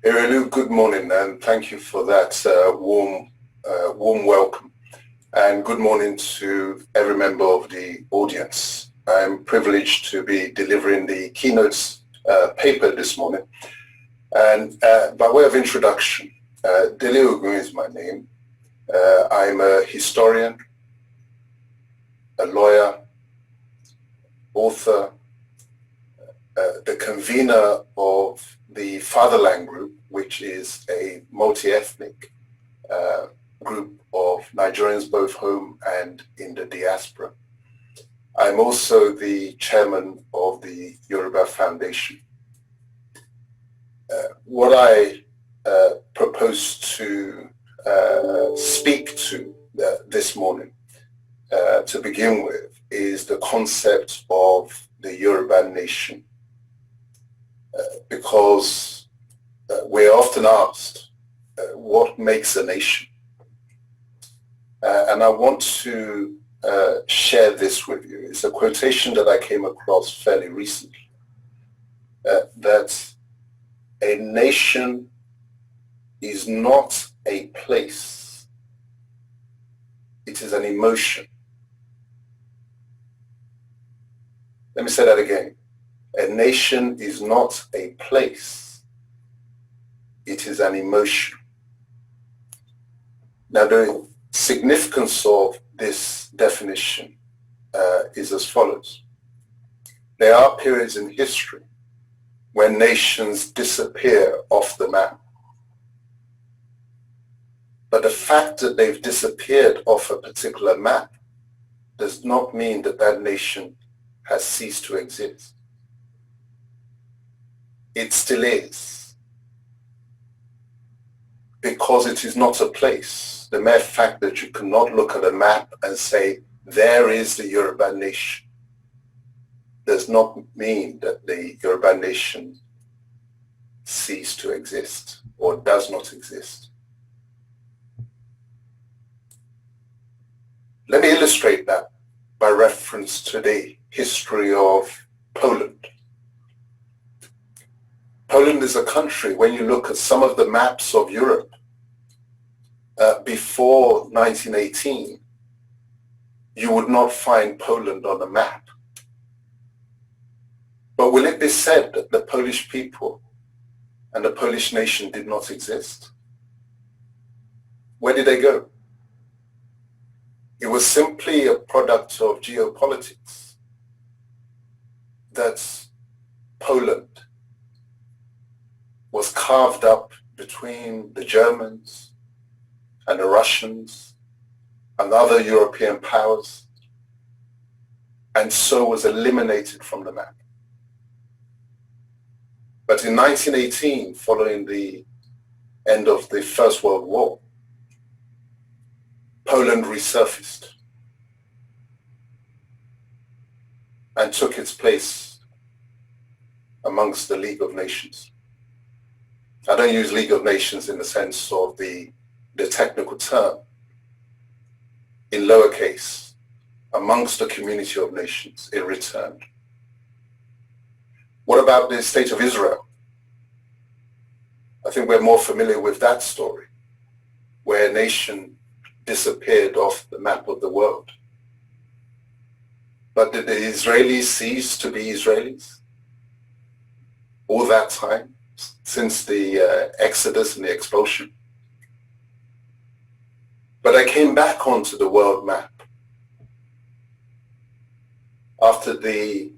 Irelu, good morning, and thank you for that warm welcome. And good morning to every member of the audience. I'm privileged to be delivering the Keynote paper this morning. And by way of introduction, Dele Ogun is my name. I'm a historian, a lawyer, author, the convener of the Fatherland Group, which is a multi-ethnic group of Nigerians both home and in the diaspora. I'm also the chairman of the Yoruba Foundation. What I propose to speak to this morning to begin with is the concept of the Yoruba nation. Because we're often asked, what makes a nation? And I want to share this with you. It's a quotation that I came across fairly recently, that a nation is not a place, it is an emotion. Let me say that again. A nation is not a place, it is an emotion. Now, the significance of this definition is as follows. There are periods in history when nations disappear off the map. But the fact that they've disappeared off a particular map does not mean that that nation has ceased to exist. It still is, because it is not a place. The mere fact that you cannot look at a map and say, there is the Yoruba nation, does not mean that the Yoruba nation ceased to exist or does not exist. Let me illustrate that by reference to the history of Poland. Poland is a country, when you look at some of the maps of Europe before 1918, you would not find Poland on a map. But will it be said that the Polish people and the Polish nation did not exist? Where did they go? It was simply a product of geopolitics that Poland was carved up between the Germans and the Russians and other European powers, and so was eliminated from the map. But in 1918, following the end of the First World War, Poland resurfaced and took its place amongst the League of Nations. I don't use League of Nations in the sense of the technical term. In lowercase, amongst the community of nations, it returned. What about the state of Israel? I think we're more familiar with that story, where a nation disappeared off the map of the world. But did the Israelis cease to be Israelis all that time, since the Exodus and the expulsion? But I came back onto the world map after the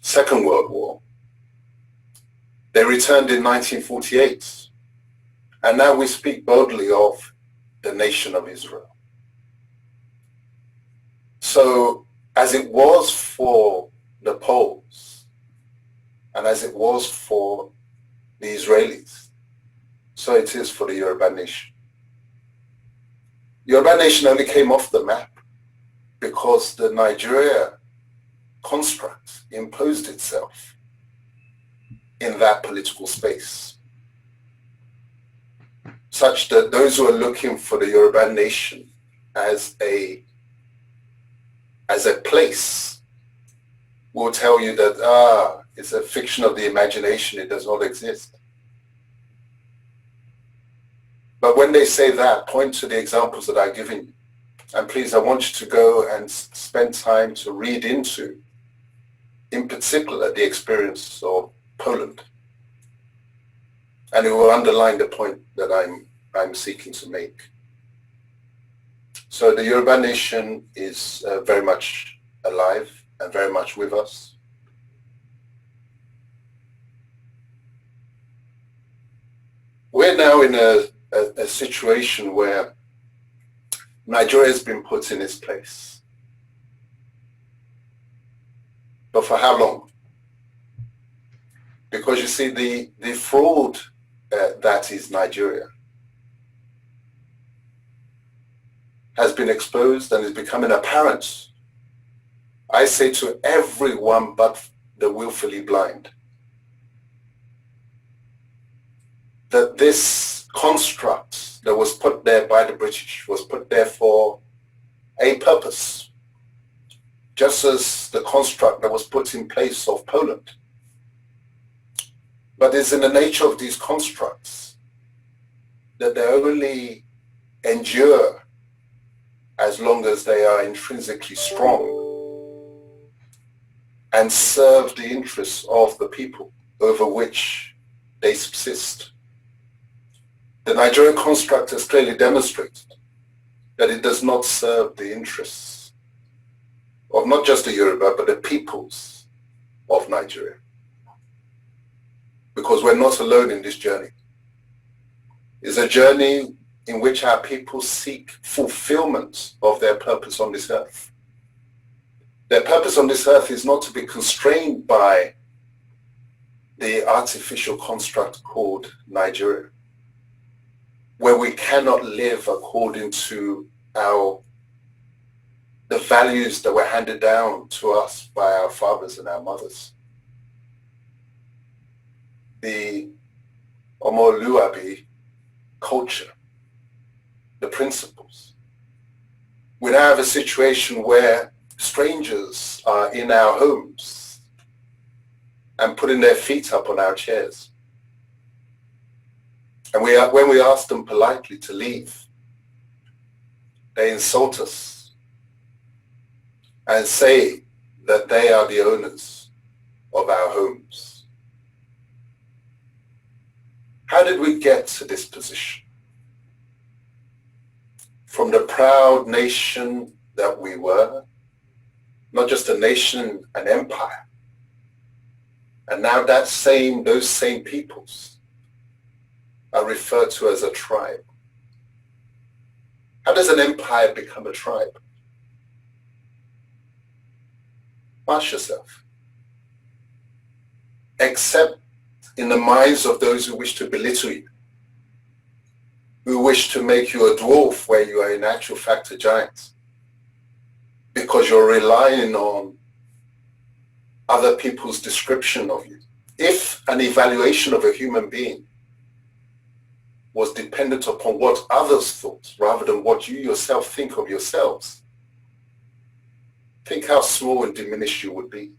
Second World War. They returned in 1948, and now we speak boldly of the nation of Israel. So as it was for the Poles, and as it was for the Israelis, so it is for the Yoruba nation. Yoruba nation only came off the map because the Nigeria construct imposed itself in that political space, such that those who are looking for the Yoruba nation as a place will tell you that, it's a fiction of the imagination, it does not exist. But when they say that, point to the examples that I've given you. And please, I want you to go and spend time to read into, in particular, the experience of Poland. And it will underline the point that I'm seeking to make. So the Yoruba nation is very much alive and very much with us. We're now in a situation where Nigeria has been put in its place. But for how long? Because you see, the fraud that is Nigeria has been exposed and is becoming apparent, I say, to everyone but the willfully blind, that this construct that was put there by the British was put there for a purpose, just as the construct that was put in place of Poland. But it's in the nature of these constructs that they only endure as long as they are intrinsically strong and serve the interests of the people over which they subsist. The Nigerian construct has clearly demonstrated that it does not serve the interests of not just the Yoruba, but the peoples of Nigeria. Because we're not alone in this journey. It's a journey in which our people seek fulfillment of their purpose on this earth. Their purpose on this earth is not to be constrained by the artificial construct called Nigeria, where we cannot live according to the values that were handed down to us by our fathers and our mothers. The Omoluabi culture, the principles. We now have a situation where strangers are in our homes and putting their feet up on our chairs. And when we ask them politely to leave, they insult us and say that they are the owners of our homes. How did we get to this position? From the proud nation that we were, not just a nation, an empire. And now those same peoples are referred to as a tribe. How does an empire become a tribe? Ask yourself. Except in the minds of those who wish to belittle you, who wish to make you a dwarf where you are in actual fact a giant, because you're relying on other people's description of you. If an evaluation of a human being was dependent upon what others thought rather than what you yourself think of yourselves, think how small and diminished you would be.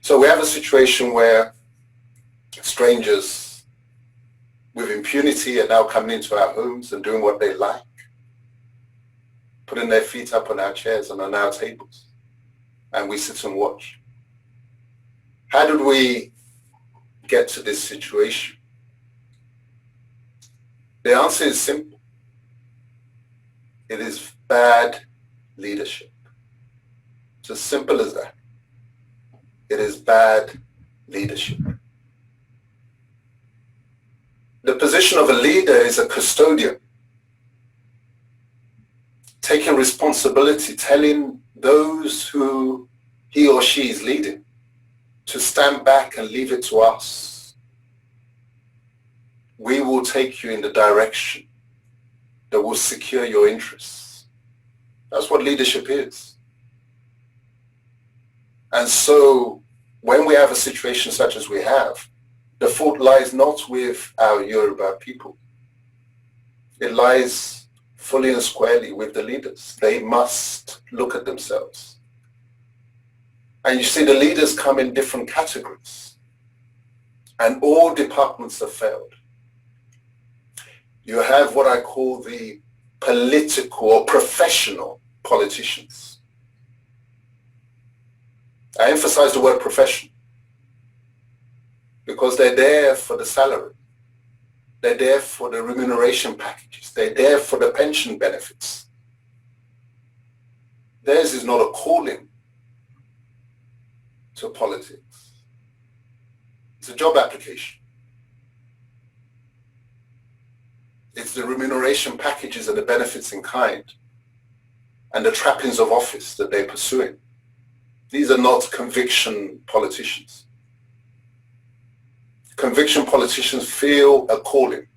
So we have a situation where strangers with impunity are now coming into our homes and doing what they like, putting their feet up on our chairs and on our tables, and we sit and watch. How did we get to this situation? The answer is simple. It is bad leadership. It's as simple as that. It is bad leadership. The position of a leader is a custodian, taking responsibility, telling those who he or she is leading to stand back and leave it to us. We will take you in the direction that will secure your interests. That's what leadership is. And so when we have a situation such as we have, the fault lies not with our Yoruba people. It lies fully and squarely with the leaders. They must look at themselves. And you see, the leaders come in different categories. and all departments have failed. You have what I call the political or professional politicians. I emphasize the word professional because they're there for the salary. They're there for the remuneration packages. They're there for the pension benefits. Theirs is not a calling to politics. It's a job application. It's the remuneration packages and the benefits in kind and the trappings of office that they're pursuing. These are not conviction politicians. Conviction politicians feel a calling.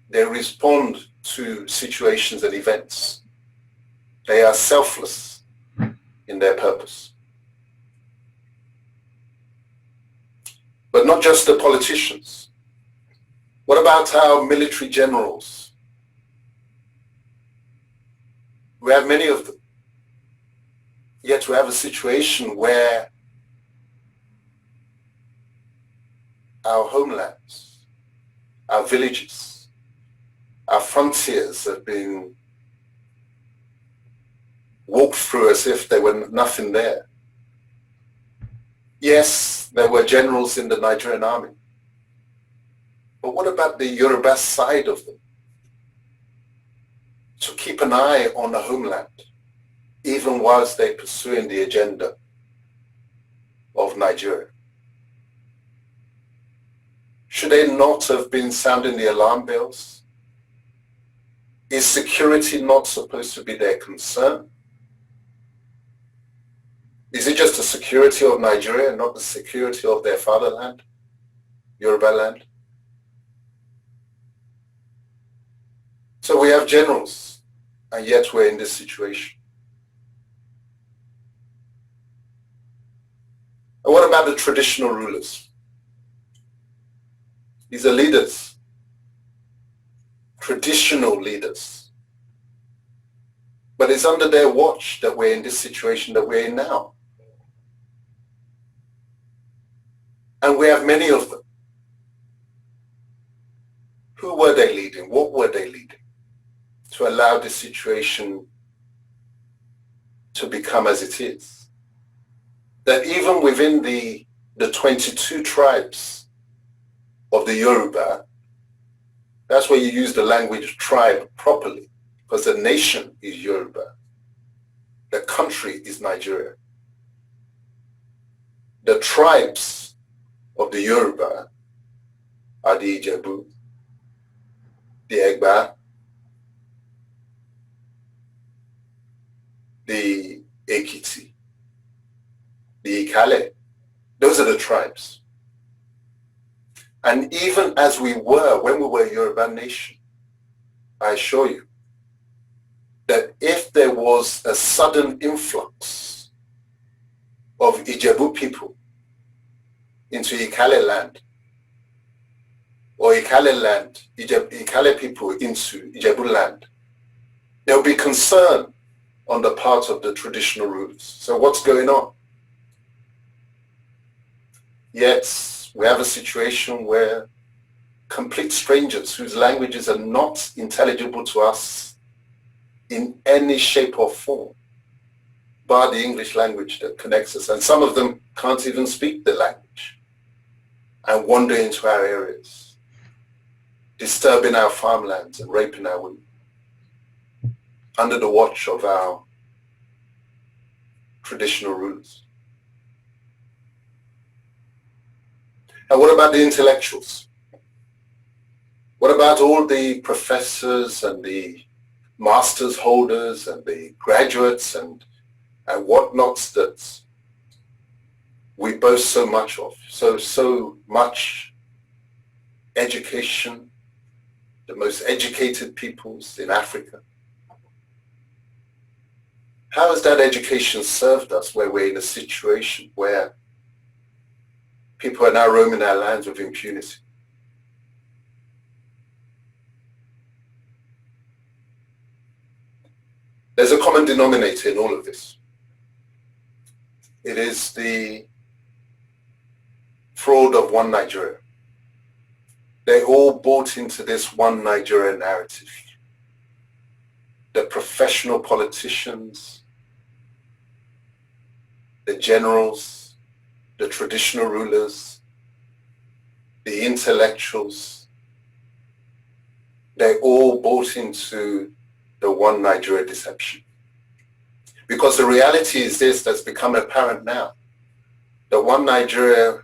They respond to situations and events. They are selfless in their purpose. But not just the politicians. What about our military generals? We have many of them. Yet we have a situation where our homelands, our villages, our frontiers have been walked through as if there were nothing there. Yes, there were generals in the Nigerian army. But what about the Yoruba side of them? To keep an eye on the homeland, even whilst they're pursuing the agenda of Nigeria. Should they not have been sounding the alarm bells? Is security not supposed to be their concern? Is it just the security of Nigeria and not the security of their fatherland, Yoruba land? So we have generals, and yet we're in this situation. And what about the traditional rulers? These are leaders, traditional leaders. But it's under their watch that we're in this situation that we're in now. And we have many of them. Who were they leading? What were they leading to allow this situation to become as it is? That even within the 22 tribes of the Yoruba, that's where you use the language tribe properly, because the nation is Yoruba. The country is Nigeria. The tribes of the Yoruba are the Ijebu, the AGBA, the Ekiti, the Ikale. Those are the tribes. And even as we were, when we were a Yoruba nation, I assure you that if there was a sudden influx of Ijebu people into Ikale land, or Ikale land, Ikale people into Ijebu land, there will be concern on the part of the traditional rulers. So what's going on? Yet we have a situation where complete strangers whose languages are not intelligible to us in any shape or form, bar the English language that connects us, and some of them can't even speak the language, and wander into our areas, disturbing our farmlands and raping our women, under the watch of our traditional rulers. And what about the intellectuals? What about all the professors and the master's holders and the graduates and whatnots that we boast so much of? So much education, the most educated peoples in Africa. How has that education served us where we're in a situation where people are now roaming our lands with impunity? There's a common denominator in all of this. It is the fraud of one Nigeria. They all bought into this one Nigeria narrative. The professional politicians, the generals, the traditional rulers, the intellectuals, they all bought into the one Nigeria deception. Because the reality is this that's become apparent now. The one Nigeria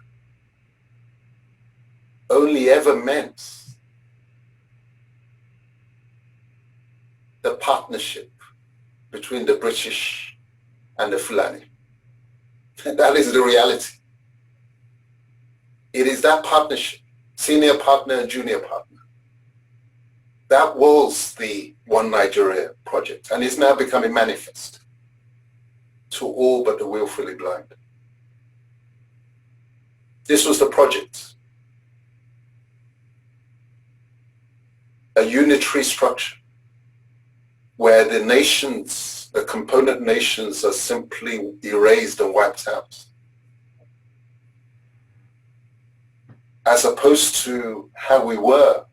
only ever meant the partnership between the British and the Fulani. That is the reality. It is that partnership, senior partner and junior partner. That was the One Nigeria project, and it's now becoming manifest to all but the willfully blind. This was the project. A unitary structure where the nations, the component nations, are simply erased and wiped out. As opposed to how we were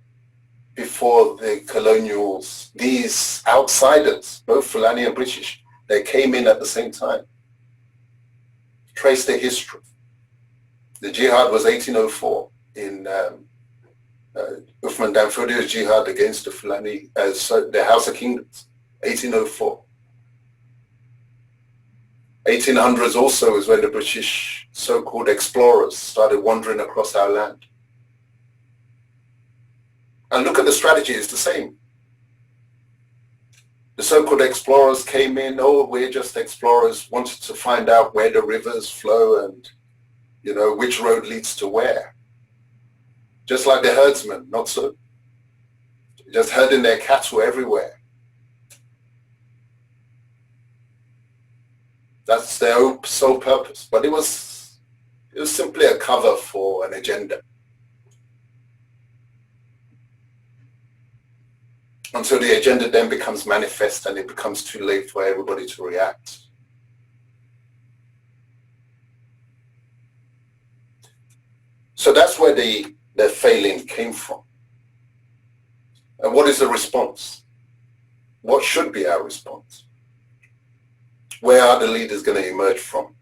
before the colonials, these outsiders, both Fulani and British, they came in at the same time. Trace their history. The jihad was 1804 in Uthman Dan Fodio's jihad against the Fulani, the House of Kingdoms, 1804. 1800s also is when the British so-called explorers started wandering across our land. And look at the strategy, it's the same. The so-called explorers came in, oh, we're just explorers, wanted to find out where the rivers flow and, you know, which road leads to where. Just like the herdsmen, not so. Just herding their cattle everywhere. That's their sole purpose. But it was simply a cover for an agenda. Until the agenda then becomes manifest and it becomes too late for everybody to react. So that's where the failing came from. And what is the response? What should be our response? Where are the leaders going to emerge from?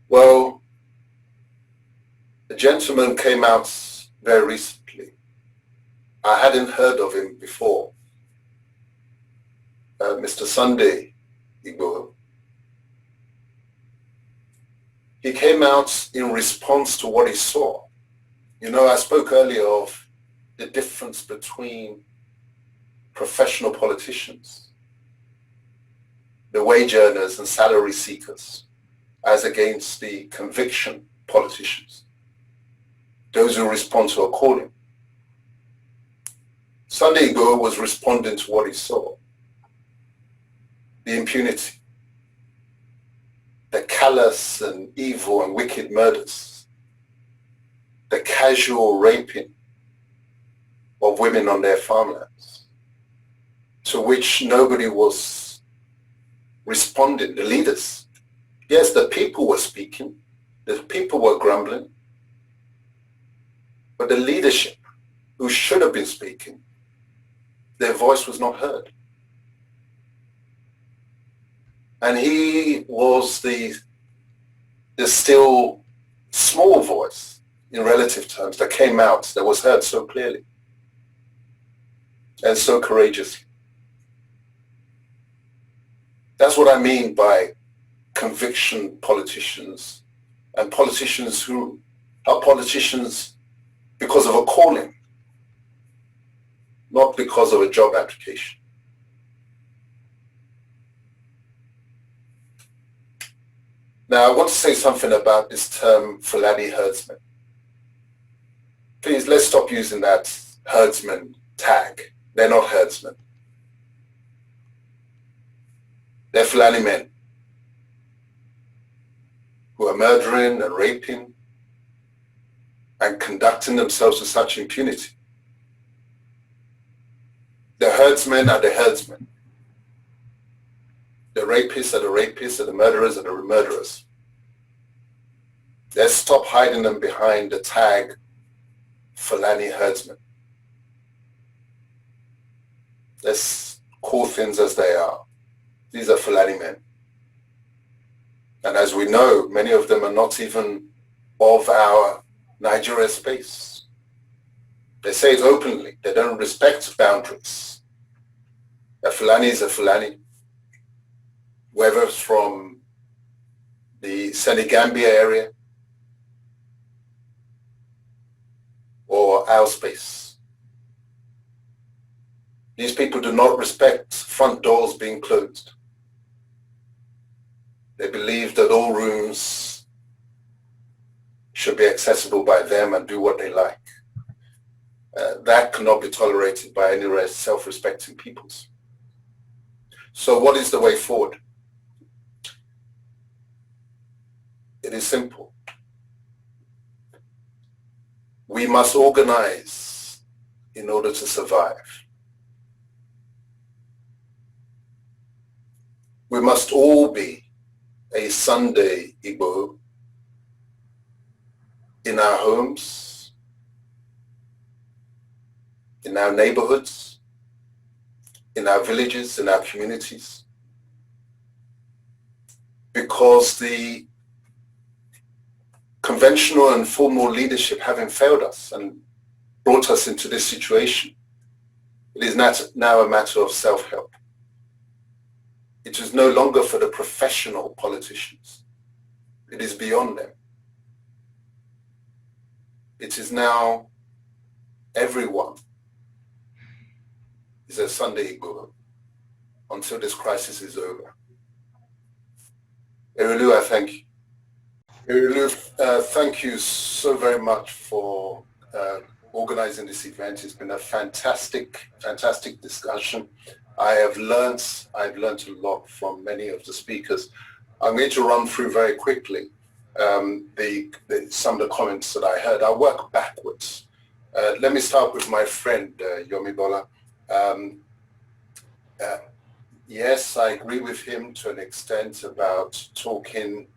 Well, a gentleman came out very recently. I hadn't heard of him before. Mr. Sunday Igboho. He came out in response to what he saw. You know, I spoke earlier of the difference between professional politicians, the wage earners and salary seekers, as against the conviction politicians, those who respond to a calling. Sunday Igboho was responding to what he saw. The impunity, the callous and evil and wicked murders, the casual raping of women on their farmlands, to which nobody was responding, the leaders. Yes, the people were speaking, the people were grumbling, but the leadership, who should have been speaking, their voice was not heard. And he was the still small voice in relative terms that came out, that was heard so clearly and so courageously. That's what I mean by conviction politicians, and politicians who are politicians because of a calling, not because of a job application. Now, I want to say something about this term Fulani herdsmen. Please, let's stop using that herdsman tag. They're not herdsmen. They're Fulani men who are murdering and raping and conducting themselves with such impunity. The herdsmen are the herdsmen. The rapists are the rapists, and the murderers are the murderers. Let's stop hiding them behind the tag Fulani herdsmen. Let's call things as they are. These are Fulani men. And as we know, many of them are not even of our Nigeria space. They say it openly. They don't respect boundaries. A Fulani is a Fulani, whether it's from the Senegambia area or our space. These people do not respect front doors being closed. They believe that all rooms should be accessible by them and do what they like. That cannot be tolerated by any self-respecting peoples. So what is the way forward? It is simple. We must organize in order to survive. We must all be a Sunday Igboho in our homes, in our neighborhoods, in our villages, in our communities, because the conventional and formal leadership having failed us and brought us into this situation, it is now a matter of self-help. It is no longer for the professional politicians. It is beyond them. It is now everyone is a Sunday Igboho until this crisis is over. Erelu, I thank you. Erelu, thank you so very much for organizing this event. It's been a fantastic discussion. I've learned a lot from many of the speakers. I'm going to run through very quickly some of the comments that I heard. I'll work backwards. Let me start with my friend Yomi Bola. Yes, I agree with him to an extent about talking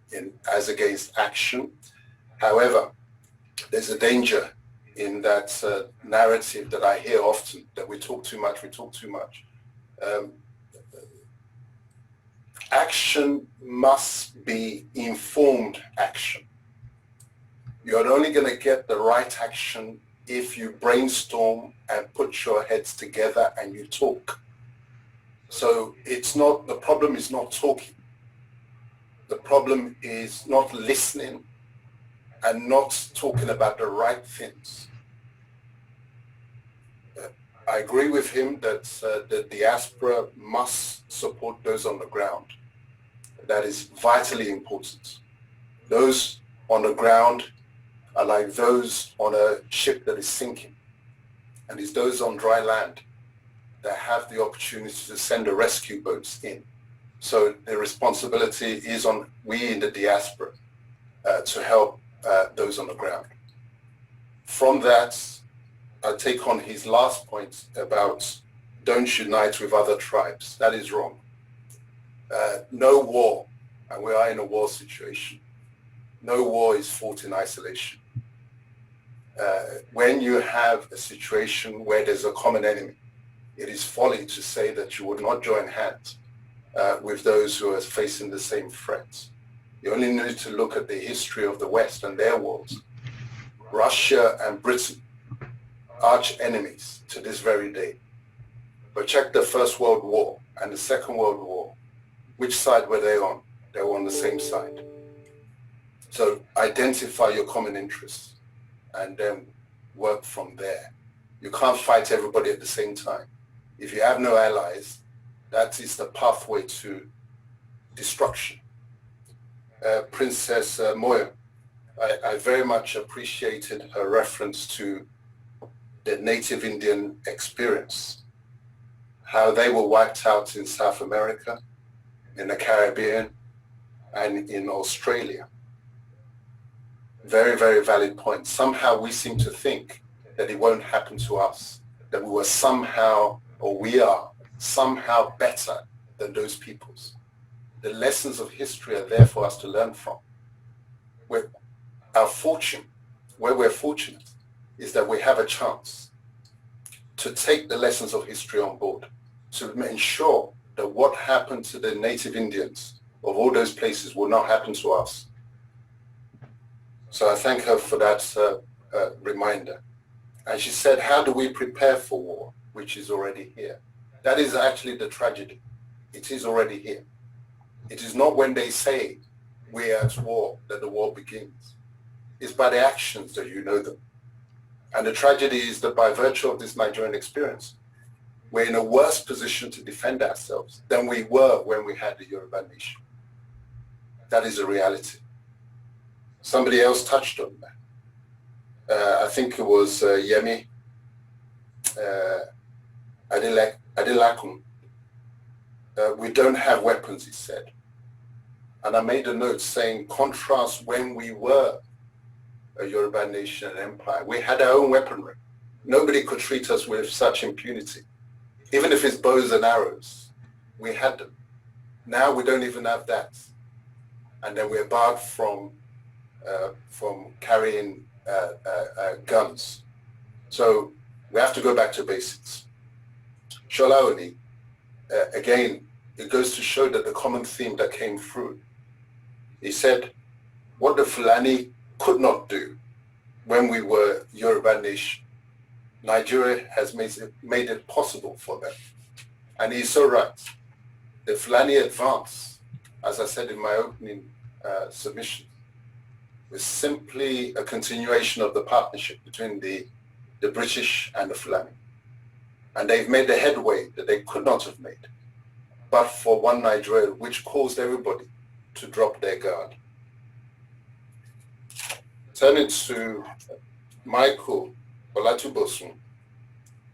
as against action. However, there's a danger in that narrative that I hear often, that we talk too much. Action must be informed action. You're only going to get the right action if you brainstorm and put your heads together and you talk. So the problem is not talking. The problem is not listening and not talking about the right things. I agree with him that the diaspora must support those on the ground. That is vitally important. Those on the ground are like those on a ship that is sinking, and it's those on dry land that have the opportunity to send the rescue boats in. So the responsibility is on we in the diaspora to help those on the ground. From that, I'll take on his last point about don't unite with other tribes. That is wrong. No war, and we are in a war situation. No war is fought in isolation. When you have a situation where there's a common enemy, it is folly to say that you would not join hands with those who are facing the same threats. You only need to look at the history of the West and their wars. Russia and Britain, arch enemies to this very day. But check the First World War and the Second World War. Which side were they on? They were on the same side. So identify your common interests and then work from there. You can't fight everybody at the same time. If you have no allies, that is the pathway to destruction. Princess Moyo, I very much appreciated her reference to the native Indian experience, how they were wiped out in South America, in the Caribbean, and in Australia. Very, very valid point. Somehow we seem to think that it won't happen to us, that we were somehow, or we are somehow better than those peoples. The lessons of history are there for us to learn from. Our fortune, where we're fortunate, is that we have a chance to take the lessons of history on board, to ensure that what happened to the native Indians of all those places will not happen to us. So I thank her for that reminder. And she said, how do we prepare for war, which is already here? That is actually the tragedy. It is already here. It is not when they say we are at war that the war begins. It's by the actions that you know them. And the tragedy is that by virtue of this Nigerian experience, we're in a worse position to defend ourselves than we were when we had the Yoruba nation. That is a reality. Somebody else touched on that. I think it was Yemi Adelakun. We don't have weapons, he said. And I made a note saying, contrast when we were a Yoruba nation and empire. We had our own weaponry. Nobody could treat us with such impunity. Even if it's bows and arrows, we had them. Now we don't even have that. And then we're barred from carrying guns. So we have to go back to basics. Shola Oni, again, it goes to show that the common theme that came through. He said, what the Fulani could not do when we were Yoruba nation, Nigeria has made it possible for them. And he's so right. The Fulani advance, as I said in my opening submission, was simply a continuation of the partnership between the British and the Fulani. And they've made the headway that they could not have made, but for one Nigeria, which caused everybody to drop their guard. Turning to Michael Olatubosun,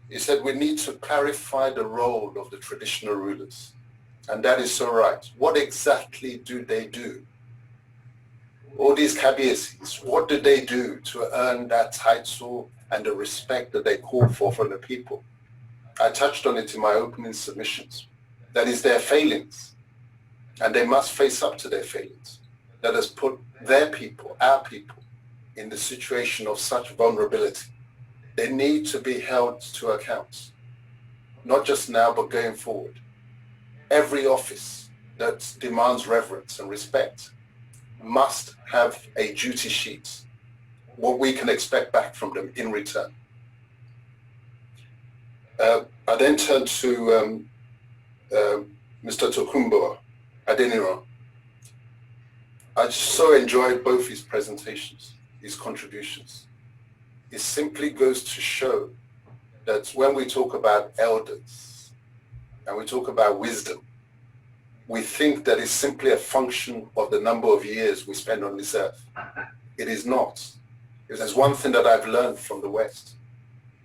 he said we need to clarify the role of the traditional rulers. And that is so right. What exactly do they do? All these Kabiasis, what do they do to earn that title and the respect that they call for from the people? I touched on it in my opening submissions. That is their failings. And they must face up to their failings. That has put their people, our people, in the situation of such vulnerability. They need to be held to account, not just now, but going forward. Every office that demands reverence and respect must have a duty sheet, what we can expect back from them in return. I then turned to Mr. Tokumbo Adeniran. I so enjoyed both his presentations, his contributions. It simply goes to show that when we talk about elders and we talk about wisdom, we think that it's simply a function of the number of years we spend on this earth. It is not. If there's one thing that I've learned from the West,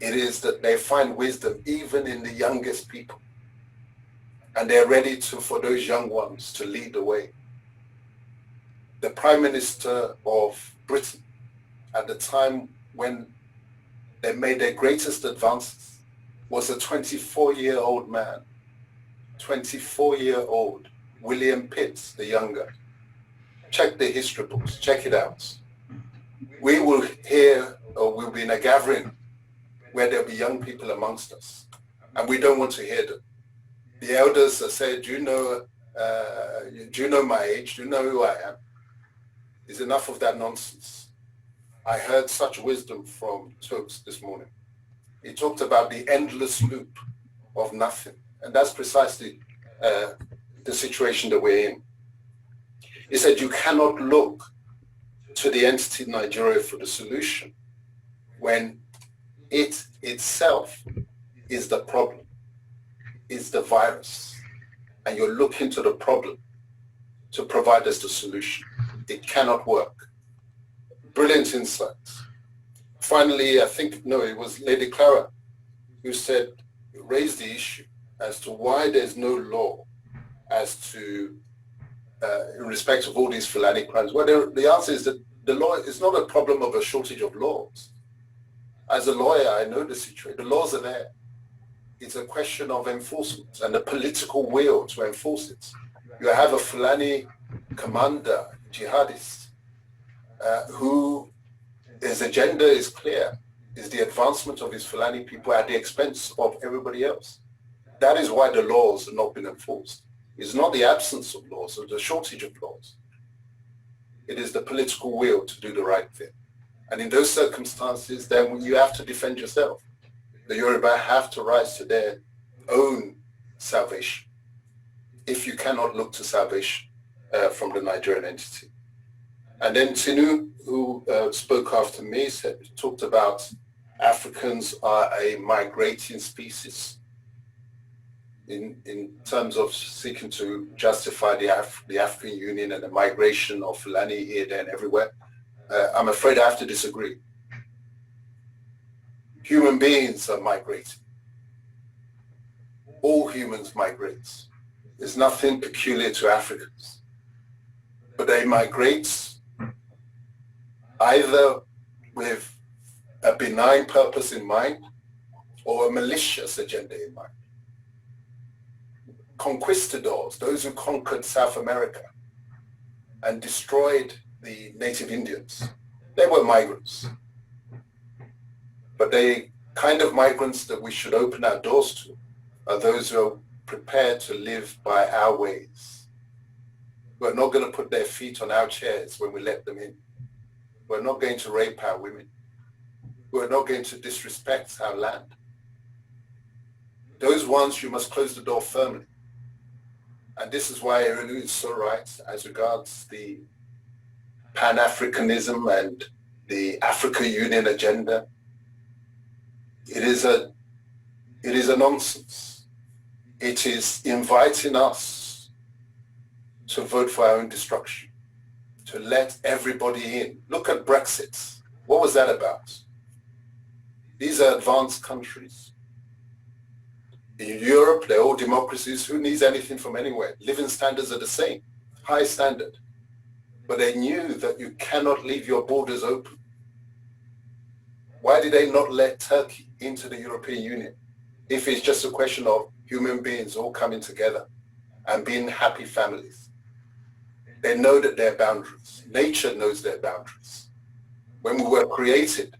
it is that they find wisdom even in the youngest people. And they're ready for those young ones to lead the way. The Prime Minister of Britain, at the time when they made their greatest advances, was a 24-year-old man. 24-year-old William Pitt, the younger. Check the history books, check it out. We will hear, or we'll be in a gathering where there'll be young people amongst us, and we don't want to hear them. The elders say, do you know my age? Do you know who I am? There's enough of that nonsense. I heard such wisdom from Tokes this morning. He talked about the endless loop of nothing. And that's precisely the situation that we're in. He said you cannot look to the entity Nigeria for the solution when it itself is the problem, is the virus, and you're looking to the problem to provide us the solution. It cannot work. Brilliant insights. Finally, I think, no, it was Lady Clara who said, raised the issue as to why there's no law as to, in respect of all these Fulani crimes. Well, the answer is that the law is not a problem of a shortage of laws. As a lawyer, I know the situation. The laws are there. It's a question of enforcement and the political will to enforce it. You have a Fulani commander, jihadist, who his agenda is clear. is the advancement of his Fulani people at the expense of everybody else. That is why the laws have not been enforced. It's not the absence of laws or the shortage of laws. It is the political will to do the right thing. And in those circumstances, then you have to defend yourself. The Yoruba have to rise to their own salvation if you cannot look to salvation from the Nigerian entity. And then Tinu, who spoke after me, talked about Africans are a migrating species in terms of seeking to justify the African Union and the migration of Fulani here, there, and everywhere. I'm afraid I have to disagree. Human beings are migrating. All humans migrate. There's nothing peculiar to Africans. But they migrate either with a benign purpose in mind or a malicious agenda in mind. Conquistadors, those who conquered South America and destroyed the native Indians, they were migrants. But the kind of migrants that we should open our doors to are those who are prepared to live by our ways. We're not going to put their feet on our chairs when we let them in. We're not going to rape our women. We're not going to disrespect our land. Those ones, you must close the door firmly. And this is why Erelu is so right as regards the Pan-Africanism and the Africa Union agenda. It is a nonsense. It is inviting us to vote for our own destruction, to let everybody in. Look at Brexit. What was that about? These are advanced countries. In Europe, they're all democracies. Who needs anything from anywhere? Living standards are the same, high standard. But they knew that you cannot leave your borders open. Why did they not let Turkey into the European Union? If it's just a question of human beings all coming together and being happy families. They know that there are boundaries. Nature knows their boundaries. When we were created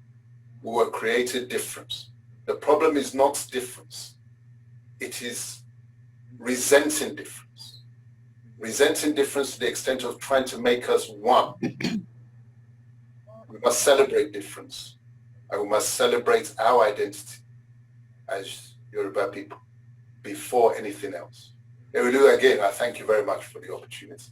different. The problem is not difference. It is resenting difference. Resenting difference to the extent of trying to make us one. We must celebrate difference. And we must celebrate our identity as Yoruba people before anything else. Erelu, again, I thank you very much for the opportunity.